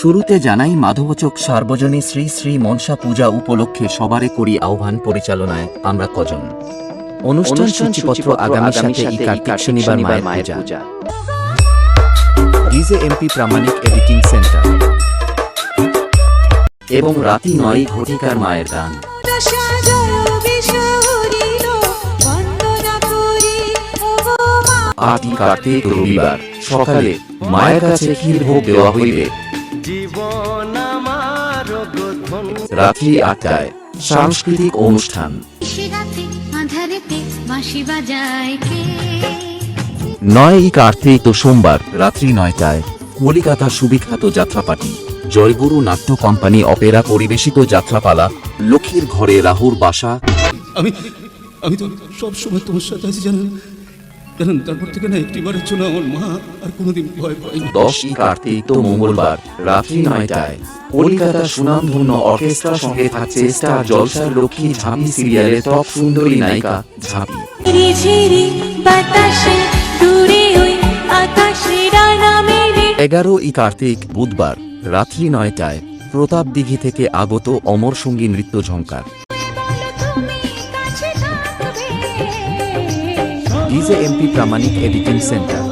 শুরুতে জানাই মাধবচক সার্বজনী শ্রী শ্রী মনসা পূজা উপলক্ষে সবারে করি আহ্বান পরিচালনায় আমরা কজন। অনুষ্ঠান সূচিপত্র আগামী 7 কার্তিক শনিবার মায়ের পূজা। ডিজে এমপি প্রামাণিক এডিটিং সেন্টার এবং রাতি 9 ঘটিকার মায়ের গান। 8 কার্তিক রবিবার সকালে মায়ের কাছে ক্ষীর ভোগ দেওয়া হইবে। রাত্রি 8টায় সাংস্কৃতিক অনুষ্ঠান। 9 কার্তিক সোমবার রাত্রি 9টায় কলিকাতা সুবিখ্যাত যাত্রাপার্টি জয়গুরু নাট্য কোম্পানি অপেরা পরিবেশিত যাত্রাপালা লক্ষ্মীর ঘরে রাহুর বাসা। আমি তো সব সময় তোমার সাথে আছি জানেন, তারপর থেকে না একটিবারের জন্য আমার মা আর কোনোদিন ভয় পায়নি। 10 কার্তিক মঙ্গলবার রাত্রি 9টায় কলকাতা সুনামধন্য অর্কেস্ট্রার সঙ্গে থাকছে স্টার জলসার লক্ষ্মী ঝাঁপি সিরিয়ালের টপ সুন্দরী নায়িকা ঝাঁপি। 11 কার্তিক বুধবার রাত্রি 9টায় প্রতাপ দিঘি থেকে আগত অমর সঙ্গী নৃত্য ঝঙ্কার। ডিজে এমপি প্রামাণিক এডিটিং সেন্টার।